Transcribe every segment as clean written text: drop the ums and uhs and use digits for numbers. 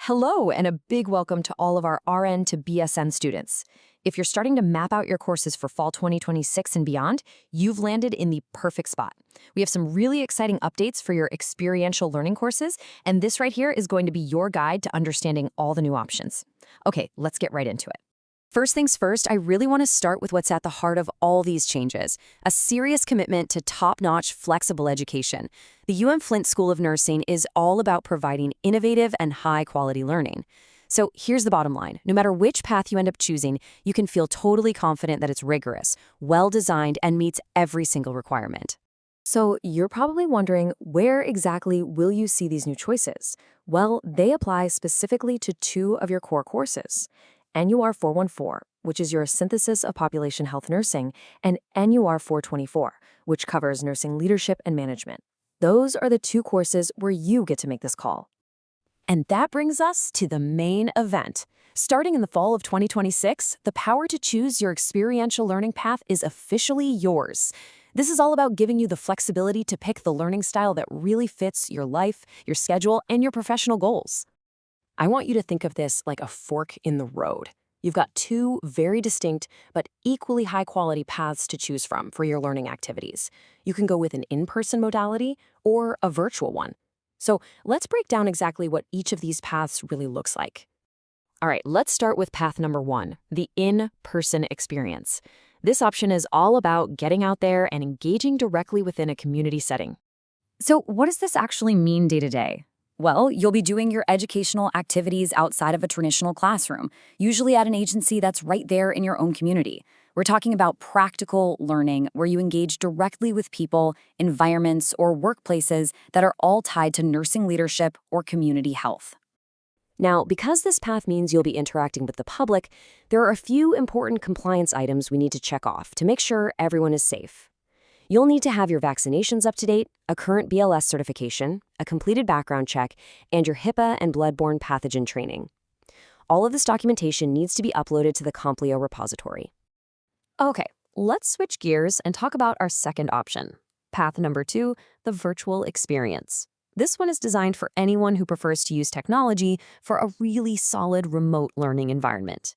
Hello, and a big welcome to all of our RN to BSN students. If you're starting to map out your courses for fall 2026 and beyond, you've landed in the perfect spot. We have some really exciting updates for your experiential learning courses, and this right here is going to be your guide to understanding all the new options. Okay, let's get right into it. First things first, I really want to start with what's at the heart of all these changes, a serious commitment to top-notch, flexible education. The UM-Flint School of Nursing is all about providing innovative and high-quality learning. So here's the bottom line. No matter which path you end up choosing, you can feel totally confident that it's rigorous, well-designed, and meets every single requirement. So you're probably wondering, where exactly will you see these new choices? Well, they apply specifically to two of your core courses. NUR 414, which is your Synthesis of Population Health Nursing, and NUR 424, which covers nursing leadership and management. Those are the two courses where you get to make this call. And that brings us to the main event. Starting in the fall of 2026, the power to choose your experiential learning path is officially yours. This is all about giving you the flexibility to pick the learning style that really fits your life, your schedule, and your professional goals. I want you to think of this like a fork in the road. You've got two very distinct but equally high-quality paths to choose from for your learning activities. You can go with an in-person modality or a virtual one. So let's break down exactly what each of these paths really looks like. All right, let's start with path number one, the in-person experience. This option is all about getting out there and engaging directly within a community setting. So what does this actually mean day to day? Well, you'll be doing your educational activities outside of a traditional classroom, usually at an agency that's right there in your own community. We're talking about practical learning where you engage directly with people, environments, or workplaces that are all tied to nursing leadership or community health. Now, because this path means you'll be interacting with the public, there are a few important compliance items we need to check off to make sure everyone is safe. You'll need to have your vaccinations up to date, a current BLS certification, a completed background check, and your HIPAA and bloodborne pathogen training. All of this documentation needs to be uploaded to the Complio repository. Okay, let's switch gears and talk about our second option. Path number two, the virtual experience. This one is designed for anyone who prefers to use technology for a really solid remote learning environment.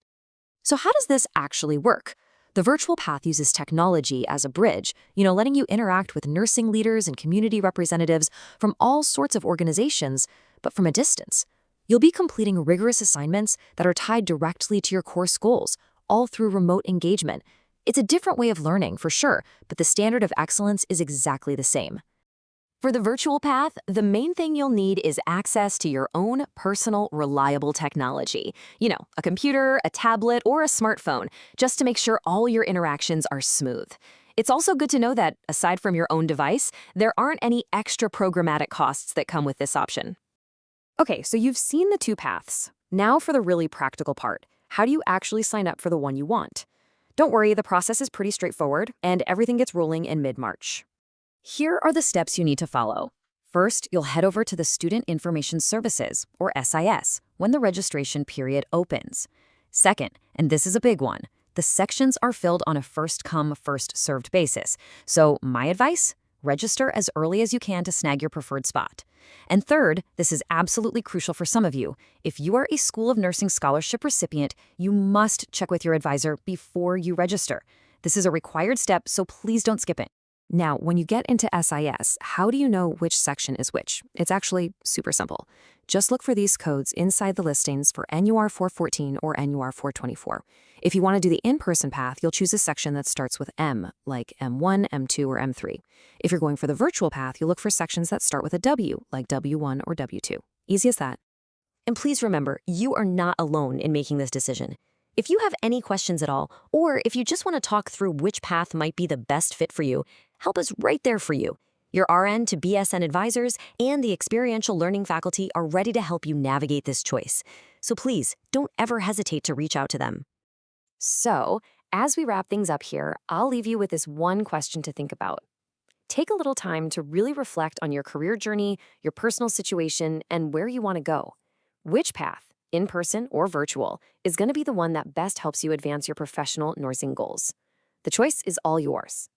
So how does this actually work? The virtual path uses technology as a bridge, letting you interact with nursing leaders and community representatives from all sorts of organizations, but from a distance. You'll be completing rigorous assignments that are tied directly to your course goals, all through remote engagement. It's a different way of learning, for sure, but the standard of excellence is exactly the same. For the virtual path, the main thing you'll need is access to your own personal, reliable technology. A computer, a tablet, or a smartphone, just to make sure all your interactions are smooth. It's also good to know that, aside from your own device, there aren't any extra programmatic costs that come with this option. Okay, so you've seen the two paths. Now for the really practical part. How do you actually sign up for the one you want? Don't worry, the process is pretty straightforward, and everything gets rolling in mid-March. Here are the steps you need to follow. First, you'll head over to the Student Information Services, or SIS, when the registration period opens. Second, and this is a big one, the sections are filled on a first-come, first-served basis. So my advice, register as early as you can to snag your preferred spot. And third, this is absolutely crucial for some of you. If you are a School of Nursing scholarship recipient, you must check with your advisor before you register. This is a required step, so please don't skip it. Now, when you get into SIS, how do you know which section is which? It's actually super simple. Just look for these codes inside the listings for NUR 414 or NUR 424. If you want to do the in-person path, you'll choose a section that starts with M, like M1, M2, or M3. If you're going for the virtual path, you'll look for sections that start with a W, like W1 or W2. Easy as that. And please remember, you are not alone in making this decision. If you have any questions at all, or if you just want to talk through which path might be the best fit for you, help is right there for you. Your RN to BSN advisors and the experiential learning faculty are ready to help you navigate this choice. So please, don't ever hesitate to reach out to them. So, as we wrap things up here, I'll leave you with this one question to think about. Take a little time to really reflect on your career journey, your personal situation, and where you want to go. Which path, in-person or virtual, is going to be the one that best helps you advance your professional nursing goals? The choice is all yours.